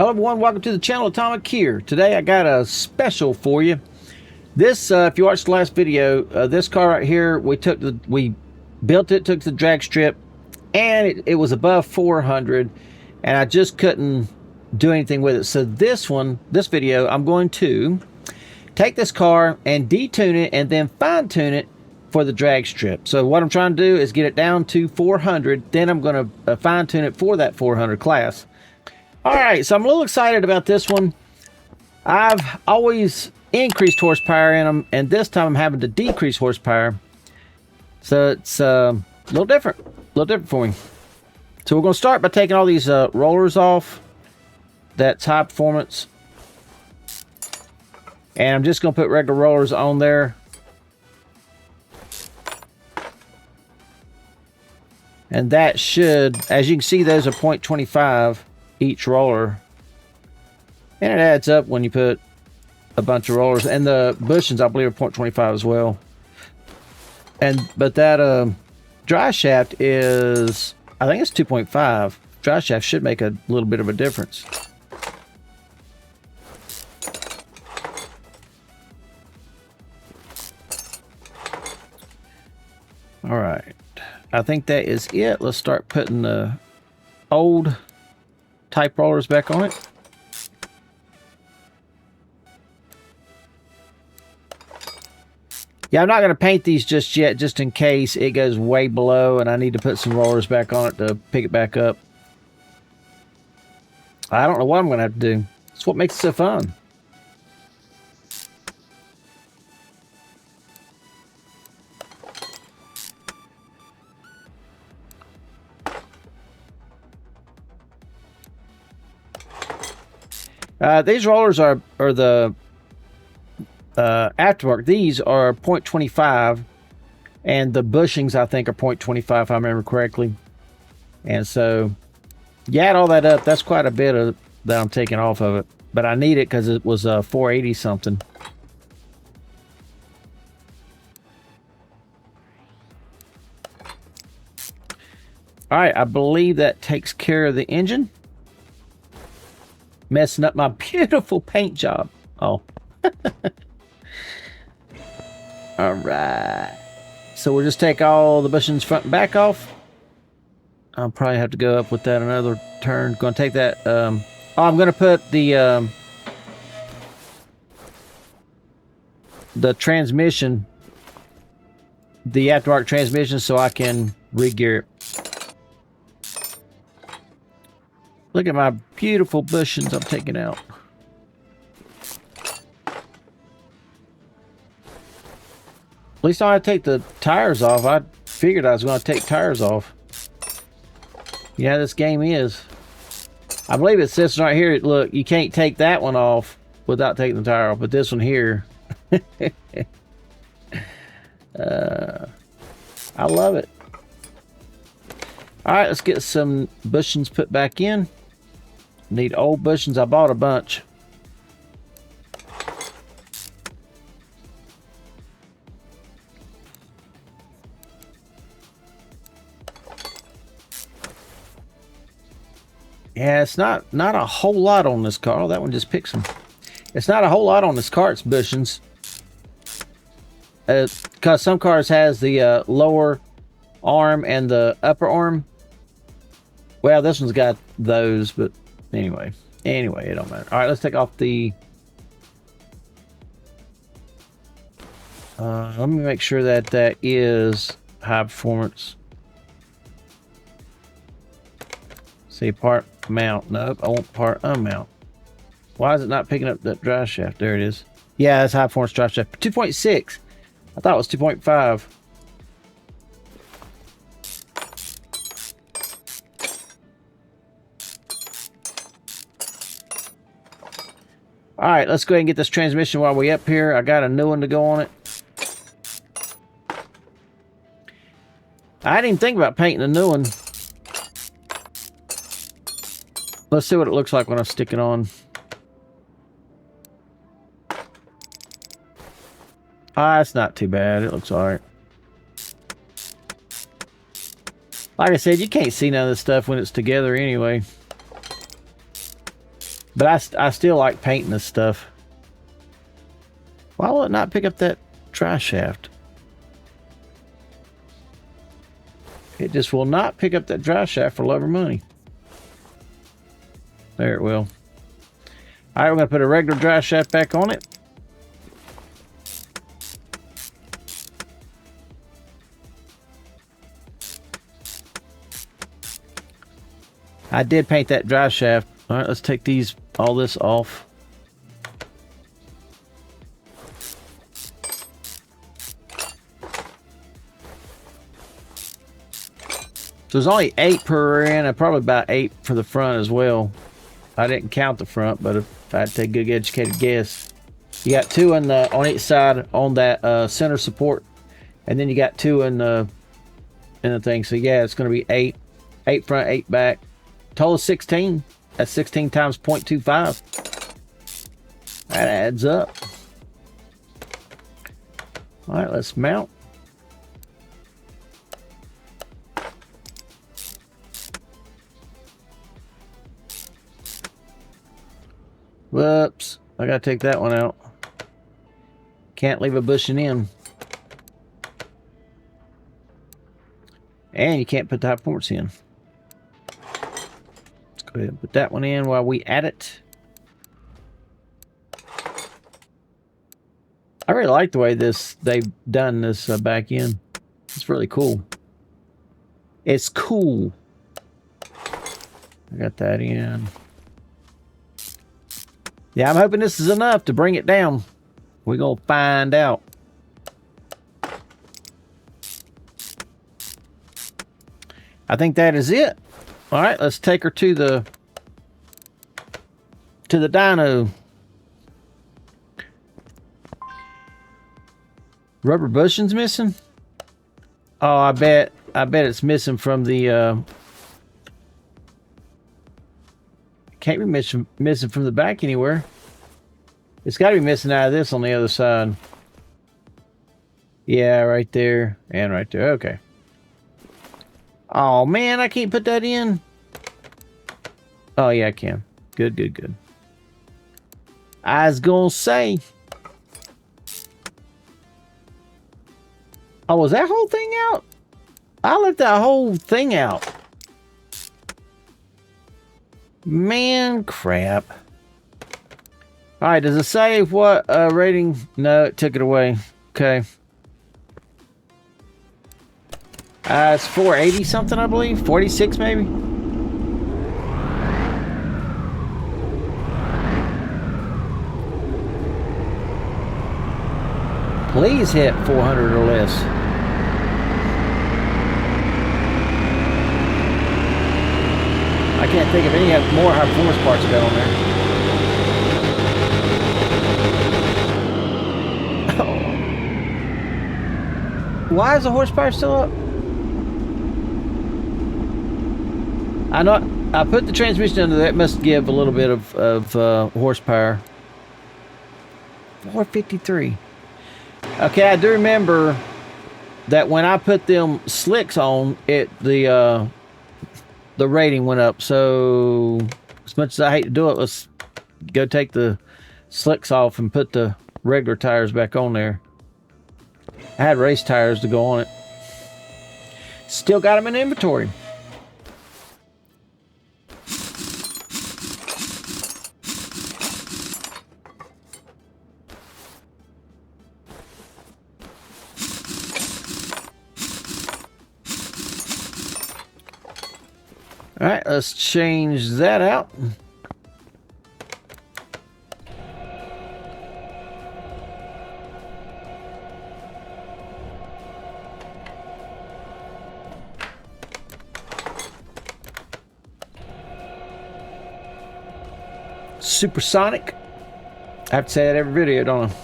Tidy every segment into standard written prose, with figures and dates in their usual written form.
Hello everyone, welcome to the channel. Atomic here. Today I got a special for you. This, if you watched the last video, this car right here, we built it, took the drag strip, and it was above 400, and I just couldn't do anything with it. So this video, I'm going to take this car and detune it and then fine tune it for the drag strip. So what I'm trying to do is get it down to 400, then I'm going to fine tune it for that 400 class. All right, so I'm a little excited about this one. I've always increased horsepower in them, and this time I'm having to decrease horsepower. So it's a little different for me. So we're going to start by taking all these rollers off. That's high performance. And I'm just going to put regular rollers on there. And that should, as you can see, those are 0.25 each roller. And it adds up when you put a bunch of rollers. And the bushings, I believe, are 0.25 as well. But that dry shaft is, I think it's 2.5. Dry shaft should make a little bit of a difference. All right, I think that is it. Let's start putting the old type rollers back on it. Yeah, I'm not going to paint these just yet, just in case it goes way below and I need to put some rollers back on it to pick it back up. I don't know what I'm going to have to do. That's what makes it so fun. These rollers are the aftermarket. These are 0.25, and the bushings I think are 0.25 if I remember correctly. And so you add all that up, that's quite a bit that I'm taking off of it. But I need it because it was 480 something. All right, I believe that takes care of the engine. Messing up my beautiful paint job. Oh. All right. So we'll just take all the bushings front and back off. I'll probably have to go up with that another turn. Going to take that. I'm going to put the transmission, the aftermarket transmission, so I can re-gear it. Look at my beautiful bushings I'm taking out. At least I take the tires off. I figured I was going to take tires off. Yeah, this game is. I believe it says right here, look, you can't take that one off without taking the tire off, but this one here. I love it. All right, let's get some bushings put back in. Need old bushings. I bought a bunch. Yeah, it's not a whole lot on this car. That one just picks them. It's not a whole lot on this car's bushings. Because some cars has the lower arm and the upper arm. Well, this one's got those, but anyway, it don't matter. All right, let's take off the. Let me make sure that is high performance. See, part mount. Nope, I want part unmount. Why is it not picking up that drive shaft? There it is. Yeah, that's high performance drive shaft. 2.6. I thought it was 2.5. All right, let's go ahead and get this transmission while we're up here. I got a new one to go on it. I didn't even think about painting a new one. Let's see what it looks like when I stick it on. It's not too bad. It looks all right. Like I said, you can't see none of this stuff when it's together anyway. But I still like painting this stuff. Why will it not pick up that dry shaft? It just will not pick up that dry shaft for love or money. There it will. All right, we're going to put a regular dry shaft back on it. I did paint that dry shaft. All right, let's take all this off. So there's only 8 per rear end, and probably about 8 for the front as well. I didn't count the front, but if I had to take a good educated guess. You got 2 on each side on that center support, and then you got 2 in the thing. So yeah, it's going to be 8 front, 8 back. Total 16. That's 16 times 0.25. That adds up. All right, let's mount. Whoops, I gotta take that one out. Can't leave a bushing in. And you can't put the high ports in. Let's go ahead and put that one in while we add it. I really like the way they've done this back end. It's really cool. It's cool. I got that in. Yeah, I'm hoping this is enough to bring it down. We're going to find out. I think that is it. All right, let's take her to the dyno. Rubber bushings missing? Oh, I bet it's missing from the can't be missing from the back anywhere. It's got to be missing out of this on the other side. Yeah, right there and right there. Okay. Oh man, I can't put that in. Oh yeah, I can. Good, good, good. I was gonna say. Oh, was that whole thing out? I left that whole thing out. Man, crap. All right, does it say what rating? No, it took it away. Okay. It's 480 something, I believe. 46 maybe. Please hit 400 or less. I can't think of any more high performance parts got on there. Oh. Why is the horsepower still up? I know I put the transmission under there. It must give a little bit of horsepower. 453. Okay, I do remember that when I put them slicks on, the rating went up. So as much as I hate to do it, let's go take the slicks off and put the regular tires back on there. I had race tires to go on it. Still got them in inventory. All right, let's change that out. Supersonic. I have to say that every video, don't I?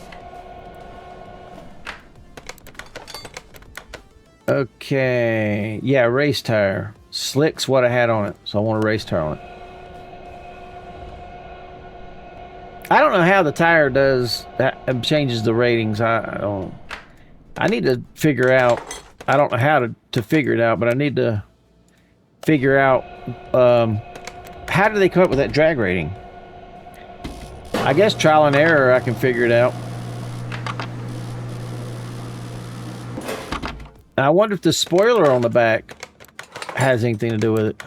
Okay, yeah, race tire. Slick's what I had on it, so I want a race tire on it. I don't know how the tire does that, changes the ratings. I don't. I need to figure out. I don't know how to figure it out, but I need to figure out how do they come up with that drag rating? I guess trial and error, I can figure it out. I wonder if the spoiler on the back has anything to do with it.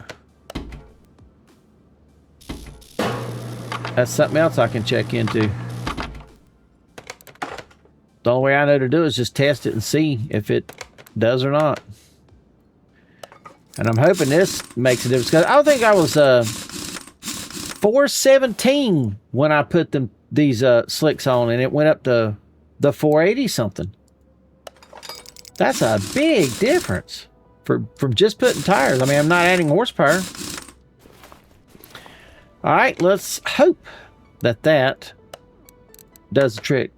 That's something else I can check into. The only way I know to do is just test it and see if it does or not. And I'm hoping this makes a difference. Because I don't think I was 417 when I put these slicks on, and it went up to the 480 something. That's a big difference from just putting tires. I mean, I'm not adding horsepower. All right, let's hope that that does the trick.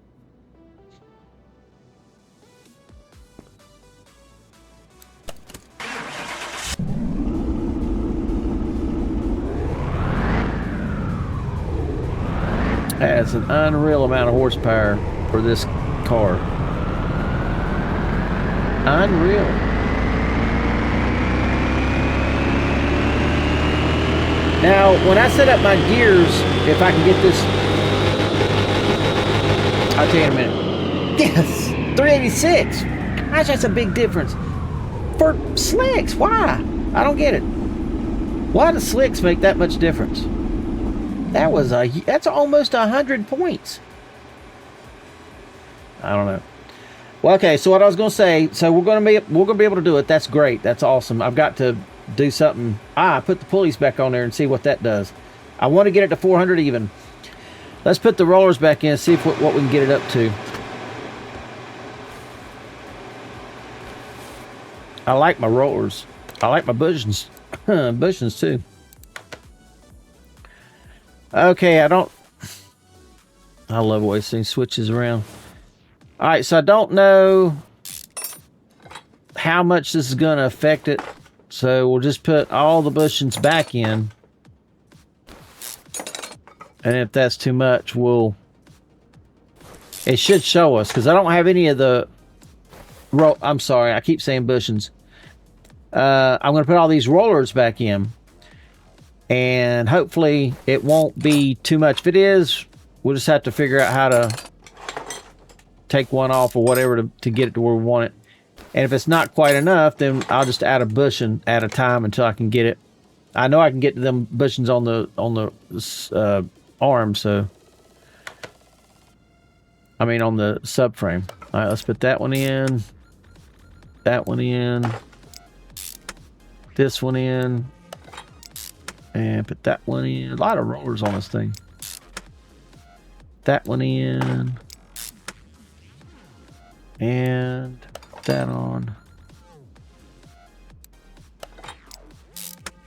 That's an unreal amount of horsepower for this car. Unreal. Now, when I set up my gears, if I can get this, I'll tell you in a minute. Yes, 386. Gosh, that's a big difference. For slicks, why? I don't get it. Why do slicks make that much difference? That's almost 100 points. I don't know. Well, okay, so what I was going to say, so we're going to be able to do it. That's great. That's awesome. I've got to do something. Put the pulleys back on there and see what that does. I want to get it to 400 even. Let's put the rollers back in and see what we can get it up to. I like my rollers. I like my bushings. Bushings too. Okay, I love the way this thing switches around. All right, so I don't know how much this is going to affect it. So we'll just put all the bushings back in. And if that's too much, it should show us, because I don't have any of the I'm sorry, I keep saying bushings. I'm going to put all these rollers back in. And hopefully it won't be too much. If it is, we'll just have to figure out how to take one off or whatever to get it to where we want it. And if it's not quite enough, then I'll just add a bushing at a time until I can get it. I know I can get to them bushings on the arm, so I mean on the subframe. All right, let's put that one in, that one in, this one in. And put that one in. A lot of rollers on this thing. That one in. And put that on.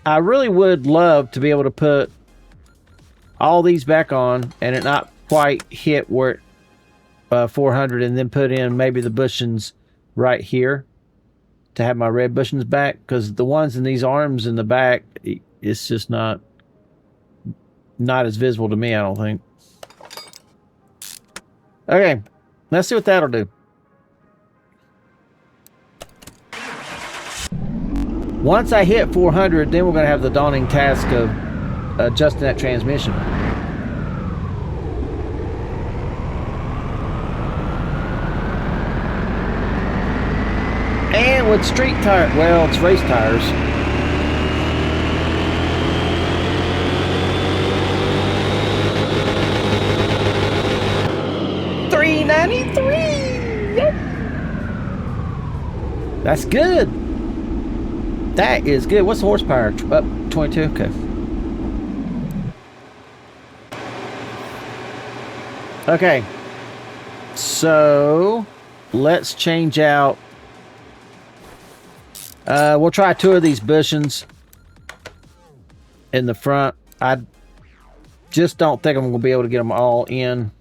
I really would love to be able to put all these back on and it not quite hit where 400, and then put in maybe the bushings right here to have my red bushings back, because the ones in these arms in the back, it's just not as visible to me, I don't think. Okay, let's see what that'll do. Once I hit 400, then we're going to have the daunting task of adjusting that transmission. And with street tires, well, it's race tires. Yep. That's good. That is good. What's the horsepower? Up 22. Okay. Okay. So let's change out. We'll try 2 of these bushings in the front. I just don't think I'm going to be able to get them all in.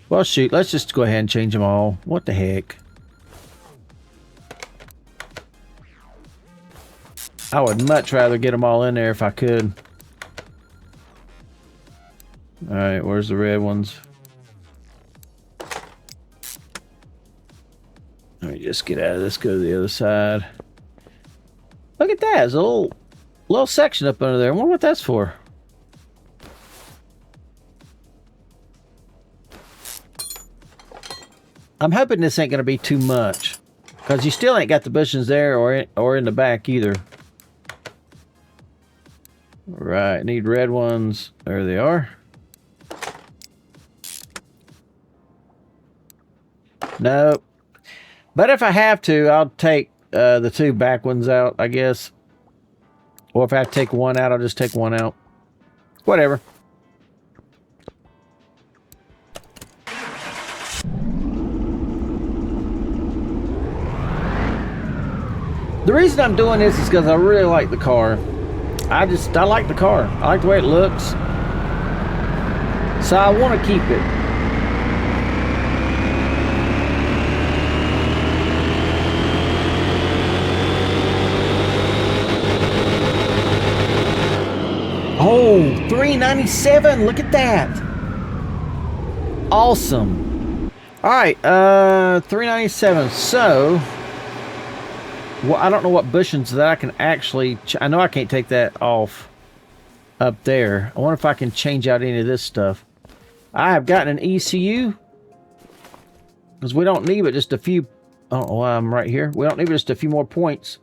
Well, shoot, let's just go ahead and change them all. What the heck? I would much rather get them all in there if I could. All right, where's the red ones? Let me just get out of this, go to the other side. Look at that, it's a little little section up under there. I wonder what that's for. I'm hoping this ain't going to be too much. Because you still ain't got the bushings there or in the back either. Right, need red ones. There they are. Nope. But if I have to, I'll take the two back ones out, I guess. Or if I have to take one out, I'll just take one out. Whatever. The reason I'm doing this is because I really like the car. I like the car. I like the way it looks. So I want to keep it. Oh, $397. Look at that. Awesome. All right, $397. So, well, I don't know what bushings that I can actually... I know I can't take that off up there. I wonder if I can change out any of this stuff. I have gotten an ECU. Because we don't need but just a few... I don't know why I'm right here. We don't need but just a few more points.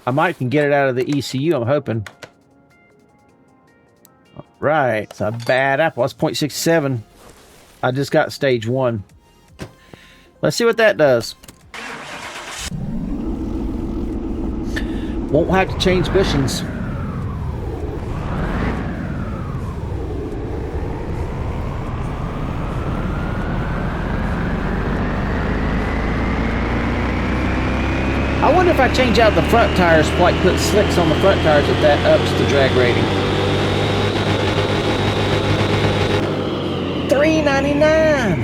I might can get it out of the ECU, I'm hoping. Right, it's a bad apple. That's 0.67. I just got stage 1. Let's see what that does. Won't have to change bushings. I wonder if I change out the front tires, like put slicks on the front tires, if that ups the drag rating. $399.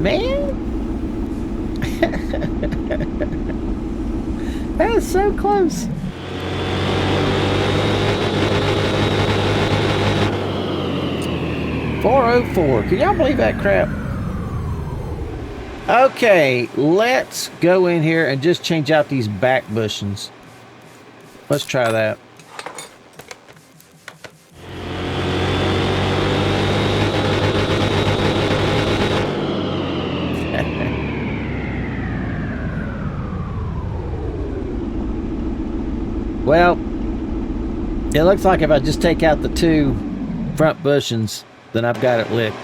Man. That is so close. $404. Can y'all believe that crap? Okay, let's go in here and just change out these back bushings. Let's try that. Well, it looks like if I just take out the two front bushings, then I've got it licked.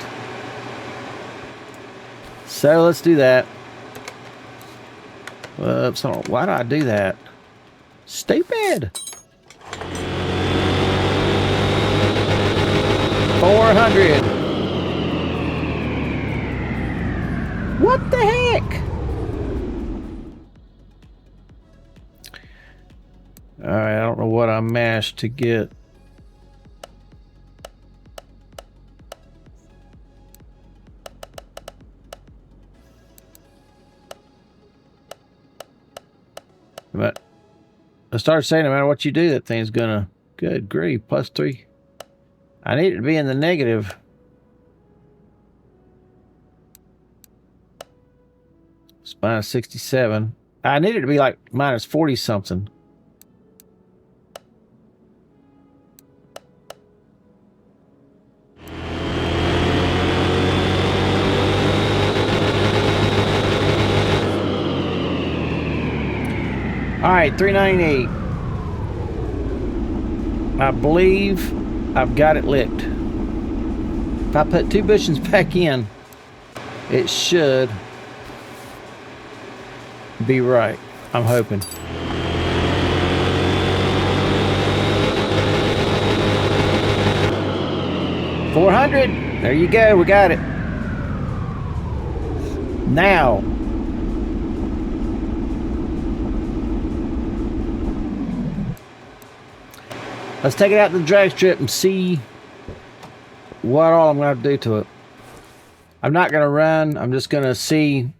So let's do that. Whoops, why do I do that? Stupid. 400. What the heck? Alright, I don't know what I mashed to get. But I started saying no matter what you do, that thing's gonna... Good grief, +3. I need it to be in the negative. It's -67. I need it to be like -40 something. All right, $398. I believe I've got it licked. If I put two bushings back in, it should be right. I'm hoping. $400. There you go. We got it. Now. Let's take it out to the drag strip and see what all I'm going to do to it. I'm not going to run. I'm just going to see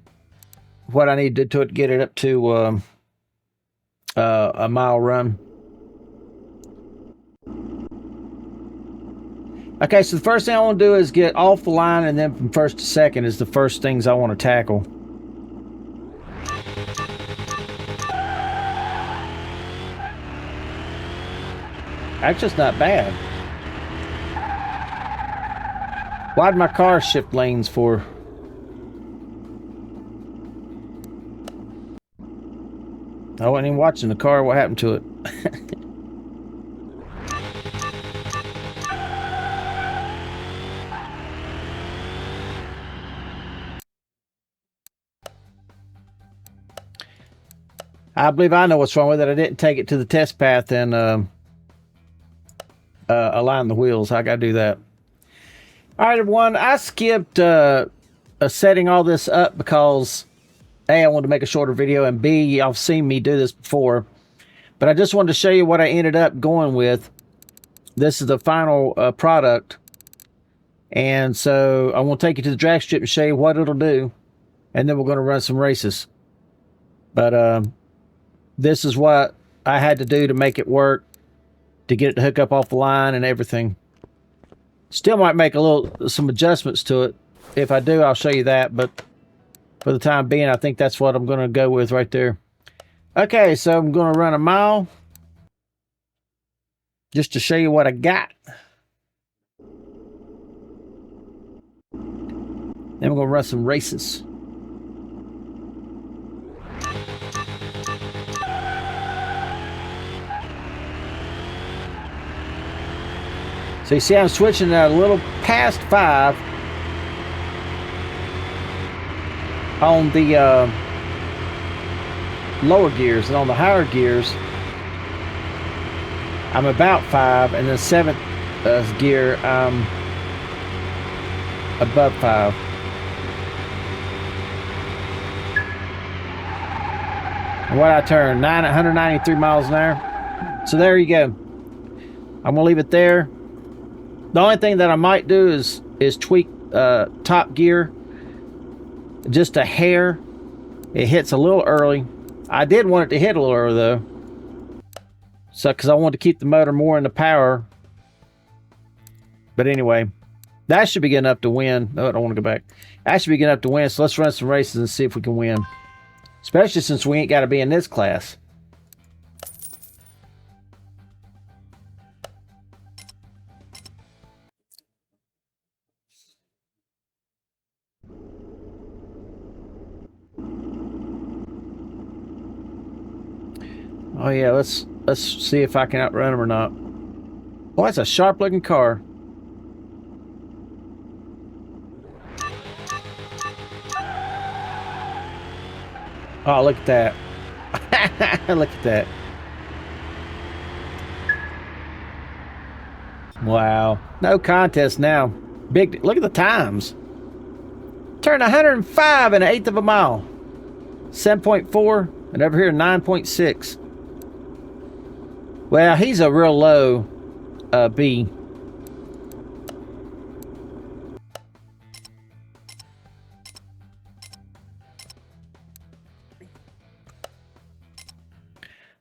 what I need to do to it to get it up to a mile run. Okay, so the first thing I want to do is get off the line, and then from first to second is the first things I want to tackle. That's just not bad. Why'd my car shift lanes for? I wasn't even watching the car. What happened to it? I believe I know what's wrong with it. I didn't take it to the test path and align the wheels. I gotta do that. All right, everyone. I skipped setting all this up because A, I wanted to make a shorter video, and B, y'all have seen me do this before. But I just wanted to show you what I ended up going with. This is the final product. And so I want to take you to the drag strip and show you what it'll do. And then we're going to run some races. But this is what I had to do to make it work, to get it to hook up off the line and everything. Still might make some adjustments to it. If I do, I'll show you that. But for the time being, I think that's what I'm going to go with right there. Okay, so I'm going to run a mile just to show you what I got. Then we're going to run some races. So you see I'm switching a little past 5 on the lower gears, and on the higher gears I'm about 5, and the 7th gear I'm above 5. And what I turned 193 miles an hour. So there you go. I'm gonna leave it there. The only thing that I might do is tweak top gear just a hair. It hits a little early. I did want it to hit a little early though, so because I wanted to keep the motor more in the power. But anyway, that should be good enough to win. No, I don't want to go back. That should be good enough to win. So let's run some races and see if we can win, especially since we ain't got to be in this class. Oh yeah, let's see if I can outrun him or not. Oh, that's a sharp looking car. Oh, look at that. Look at that. Wow. No contest now. Big, look at the times. Turned 105 in 1/8 of a mile. 7.4, and over here 9.6. Well, he's a real low B.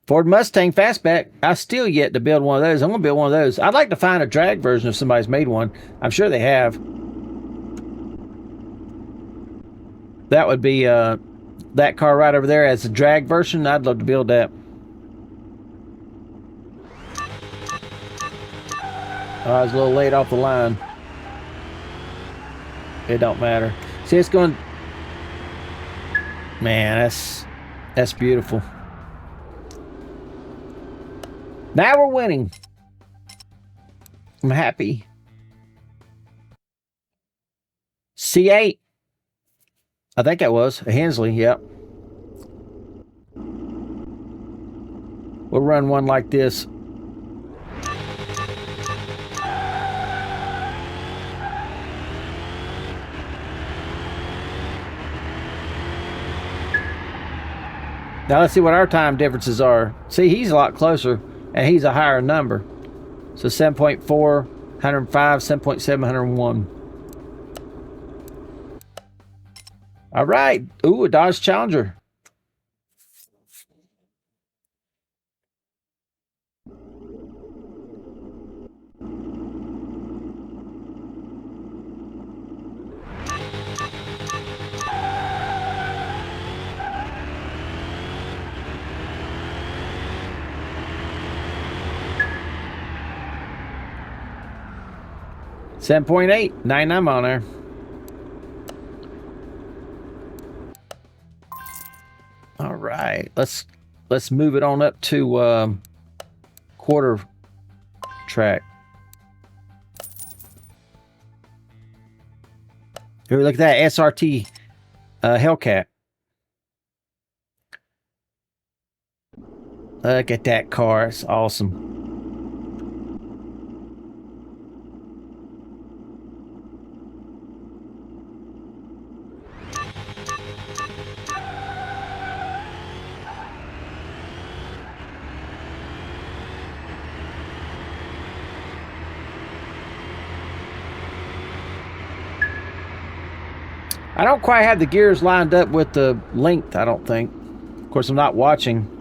Ford Mustang Fastback. I still yet to build one of those. I'm going to build one of those. I'd like to find a drag version if somebody's made one. I'm sure they have. That would be that car right over there as a drag version. I'd love to build that. I was a little late off the line. It don't matter. See, it's going. Man, that's beautiful. Now we're winning. I'm happy. C8. I think that was a Hensley. Yep. We'll run one like this. Now let's see what our time differences are. See, he's a lot closer, and he's a higher number. So 7.4, 105, 7.7, 101. All right. Ooh, a Dodge Challenger. 7.8, 99 mile an hour. All right, let's move it on up to quarter track. Here, look at that SRT Hellcat. Look at that car. It's awesome. I don't quite have the gears lined up with the length, I don't think. Of course, I'm not watching.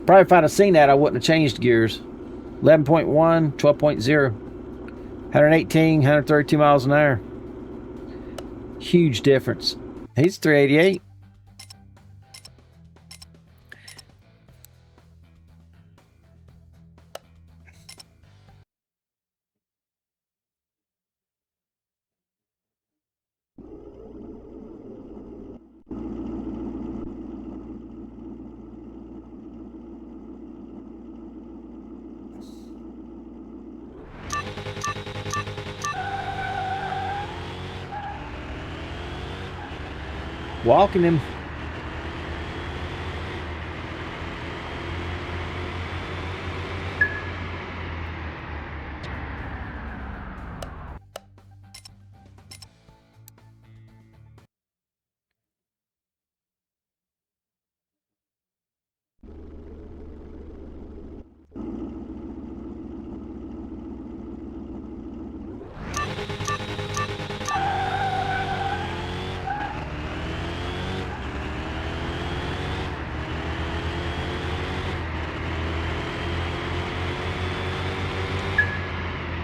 Probably if I'd have seen that, I wouldn't have changed gears. 11.1, 12.0, 118, 132 miles an hour. Huge difference. He's 388. Walking him.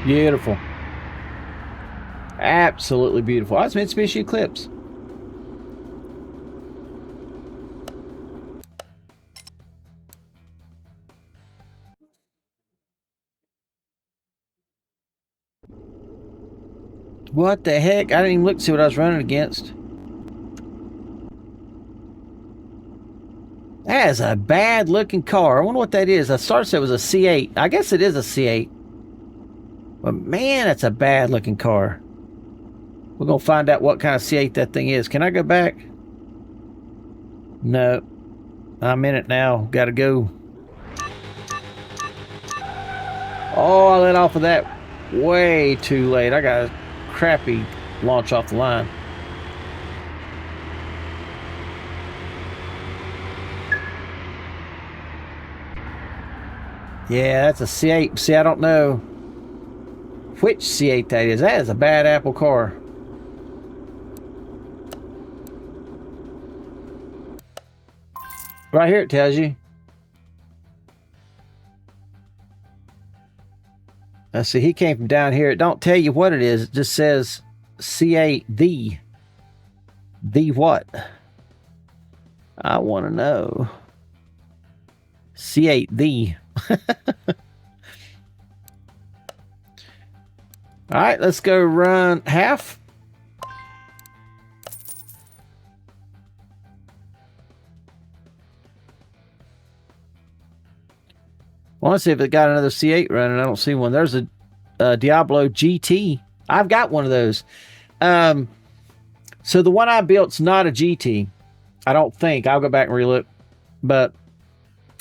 Beautiful. Absolutely beautiful. Oh, it's Mitsubishi Eclipse. What the heck? I didn't even look to see what I was running against. That is a bad looking car. I wonder what that is. I started to say it was a C8. I guess it is a C8. But man, it's a bad looking car. We're going to find out what kind of C8 that thing is. Can I go back? No. I'm in it now. Got to go. Oh, I let off of that way too late. I got a crappy launch off the line. Yeah, that's a C8. See, I don't know which C8 that is. That is a bad Apple car. Right here it tells you. Let's see, he came from down here. It don't tell you what it is. It just says C8 the what? I want to know. C8 the. All right, let's go run half. I want to see if it got another C8 running. I don't see one. There's a Diablo GT. I've got one of those. So the one I built's not a GT. I don't think. I'll go back and relook. But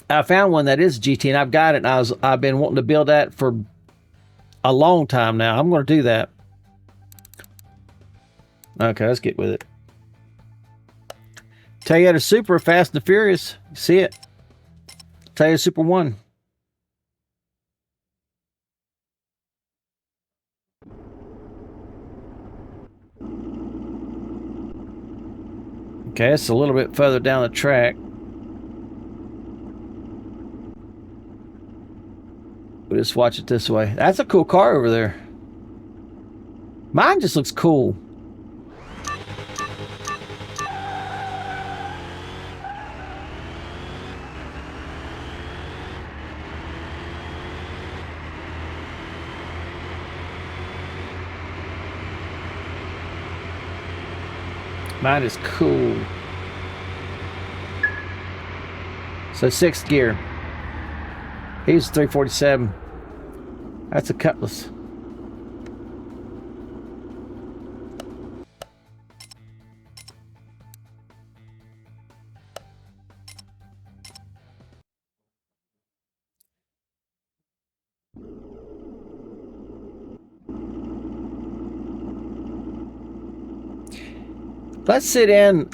I found one that is a GT, and I've got it. And I've been wanting to build that for a long time now. I'm going to do that. Okay, let's get with it. Toyota Supra, Fast and the Furious. See it? Toyota Supra 1. Okay, it's a little bit further down the track. We'll just watch it this way. That's a cool car over there. Mine just looks cool. Mine is cool. So 6th gear. He's 347. That's a Cutlass. Let's sit in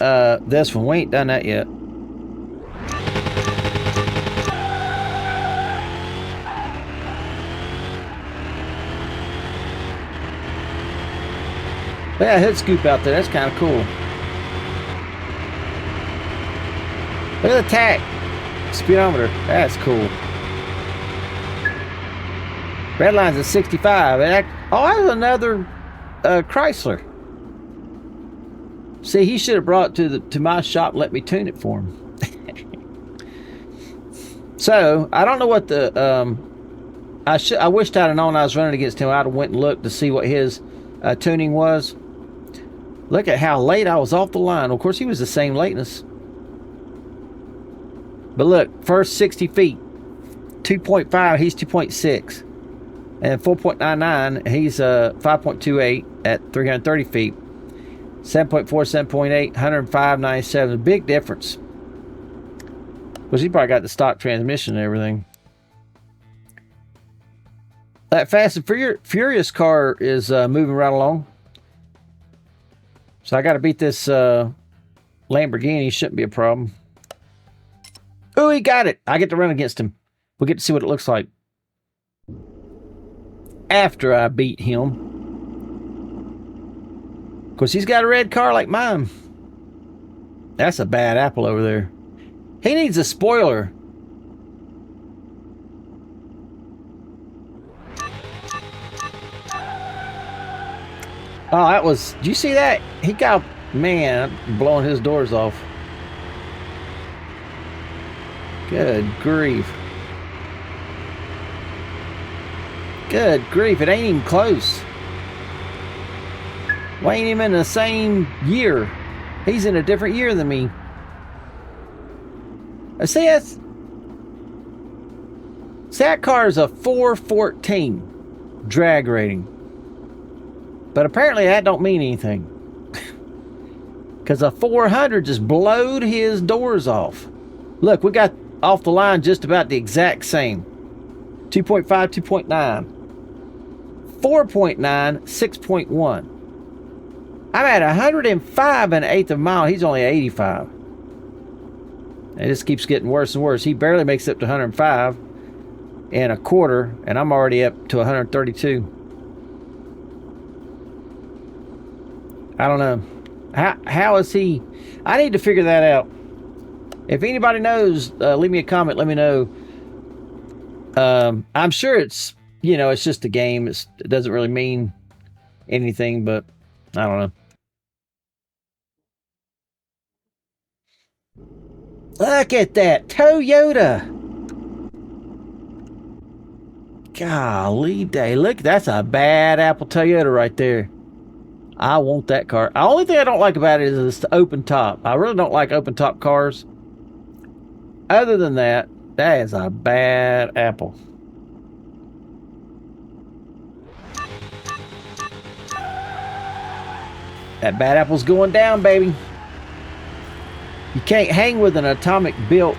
this one. We ain't done that yet. Yeah, hood scoop out there. That's kind of cool. Look at the tack. Speedometer. That's cool. Red line's at 65. Oh, that's another Chrysler. See, he should have brought it to my shop and let me tune it for him. So, I don't know what the... I wished I'd have known I was running against him. I'd have went and looked to see what his tuning was. Look at how late I was off the line. Of course, he was the same lateness. But look, first 60 feet. 2.5, he's 2.6. And 4.99, he's 5.28 at 330 feet. 7.4, 7.8, 105, 97. Big difference. Because he probably got the stock transmission and everything. That Fast and Furious car is moving right along. So I got to beat this Lamborghini. Shouldn't be a problem. Oh, he got it. I get to run against him. We'll get to see what it looks like after I beat him. Of course, he's got a red car like mine. That's a bad apple over there. He needs a spoiler. Oh, that was... Did you see that? He got... Man, blowing his doors off. Good grief. Good grief, it ain't even close. We ain't even in the same year. He's in a different year than me. See, that car is a 414 drag rating. But apparently that don't mean anything. Because a 400 just blowed his doors off. Look, we got off the line just about the exact same. 2.5, 2.9. 4.9, 6.1. I'm at 105 and an eighth of a mile. He's only 85. And it just keeps getting worse and worse. He barely makes it up to 105 and a quarter, and I'm already up to 132. I don't know. How is he? I need to figure that out. If anybody knows, leave me a comment. Let me know. I'm sure it's, it's just a game. It doesn't really mean anything, but I don't know. Look at that Toyota. Golly day. Look, that's a bad apple Toyota right there. I want that car. The only thing I don't like about it is the open top. I really don't like open top cars. Other than that, that is a bad apple. That bad apple's going down, baby. You can't hang with an atomic built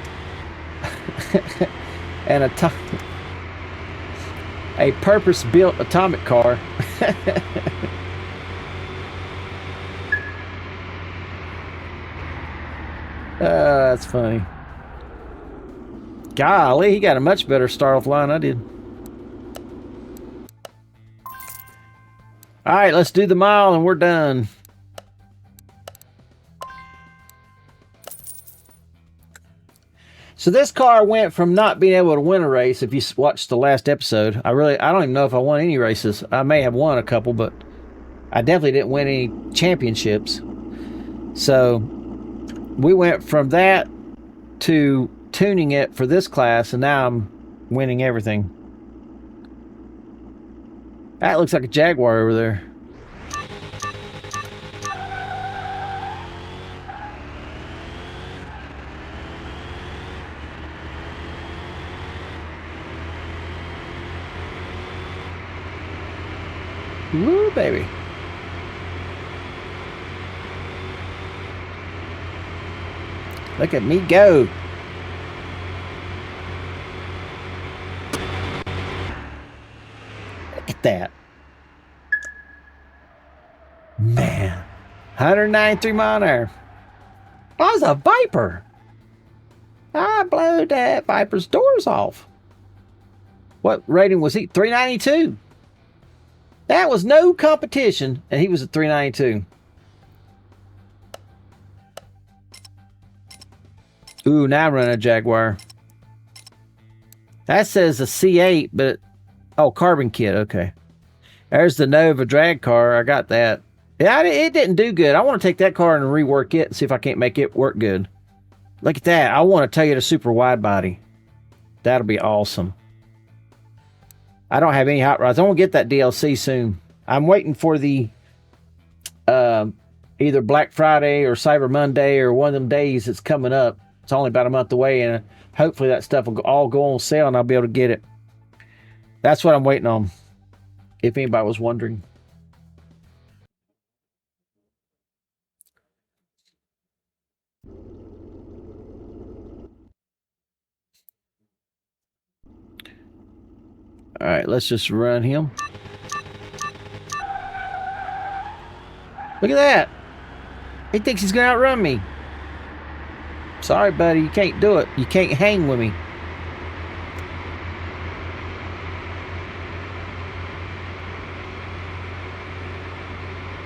a purpose built atomic car. That's funny. Golly, he got a much better start off line than I did. All right, let's do the mile and we're done. So this car went from not being able to win a race. If you watched the last episode, I don't even know if I won any races. I may have won a couple, but I definitely didn't win any championships. So we went from that to tuning it for this class, and now I'm winning everything. That looks like a Jaguar over there. Woo, baby. Look at me go. Look at that. Man. 193 mile an hour. That was a Viper. I blew that Viper's doors off. What rating was he? 392. That was no competition, and he was a 392. Ooh, now I'm running a Jaguar. That says a C8, but... Oh, carbon kit, okay. There's the Nova drag car. I got that. Yeah, it didn't do good. I want to take that car and rework it and see if I can't make it work good. Look at that. I want to tell you the super wide body. That'll be awesome. I don't have any hot rods. I want to get that DLC soon. I'm waiting for the either Black Friday or Cyber Monday or one of them days that's coming up. It's only about a month away, and hopefully that stuff will all go on sale and I'll be able to get it. That's what I'm waiting on, if anybody was wondering. All right, let's just run him. Look at that. He thinks he's going to outrun me. Sorry, buddy. You can't do it. You can't hang with me.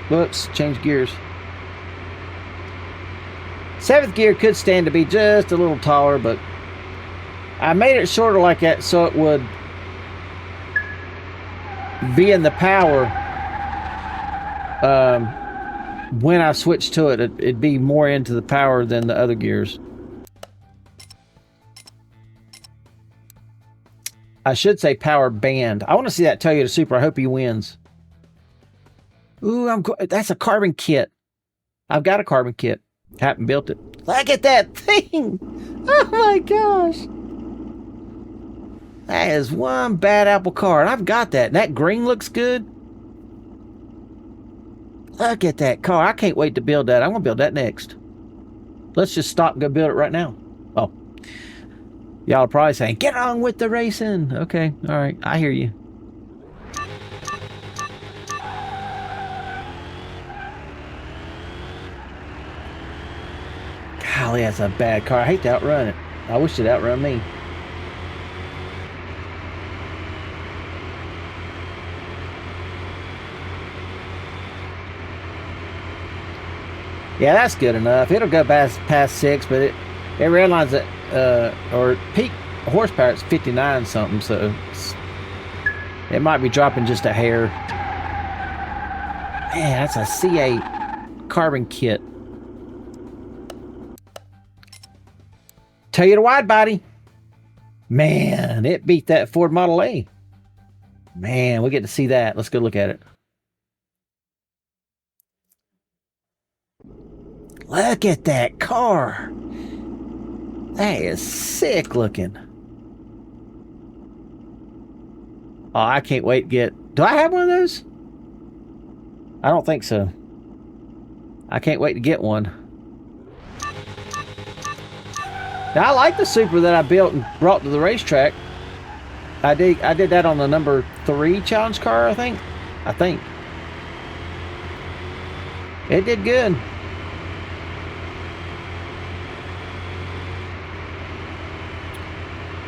Whoops. Change gears. 7th gear could stand to be just a little taller, but I made it shorter like that so it would be in the power when I switch to it. It'd be more into the power than the other gears. I should say power band. I want to see that Toyota Supra. I hope he wins. Ooh, that's a carbon kit. I've got a carbon kit. Haven't built it. Look at that thing. Oh my gosh. That is one bad apple car, and I've got that. And that green looks good. Look at that car. I can't wait to build that. I'm going to build that next. Let's just stop and go build it right now. Oh. Y'all are probably saying, get on with the racing. Okay. All right. I hear you. Golly, that's a bad car. I hate to outrun it. I wish it'd outrun me. Yeah, that's good enough. It'll go past 6, but it redlines it, or peak horsepower is 59 something, so it might be dropping just a hair. Man, that's a C8 carbon kit. Toyota wide body. Man, it beat that Ford Model A. Man, we get to see that. Let's go look at it. Look at that car. That is sick looking. Oh, I can't wait to get... Do I have one of those? I don't think so. I can't wait to get one. Now, I like the Supra that I built and brought to the racetrack. I did that on the number 3 challenge car, I think. It did good.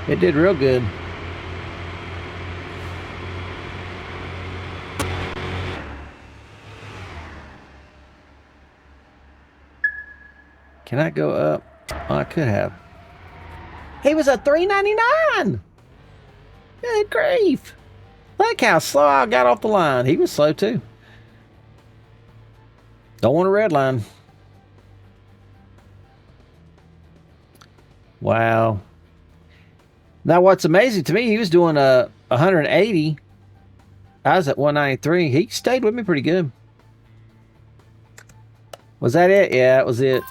It did real good. Can I go up? Oh, I could have. He was a $3.99. Good grief. Look how slow I got off the line. He was slow too. Don't want a red line. Wow. Now what's amazing to me, he was doing a 180. I was at 193. He stayed with me pretty good. Was that it? Yeah, that was it.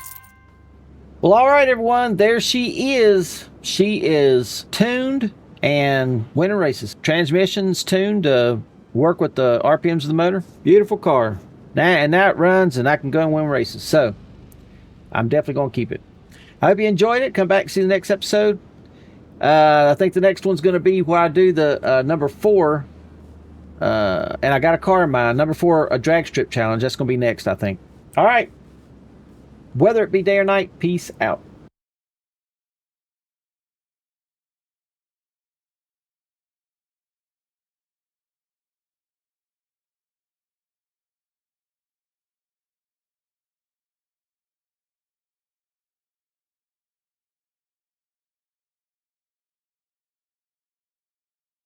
Well, all right, everyone. There she is. She is tuned and winning races. Transmission's tuned to work with the RPMs of the motor. Beautiful car. Now it runs and I can go and win races. So I'm definitely going to keep it. I hope you enjoyed it. Come back and see the next episode. I think the next one's going to be where I do the number 4. And I got a car in mind. Number 4, a drag strip challenge. That's going to be next, I think. All right. Whether it be day or night, peace out.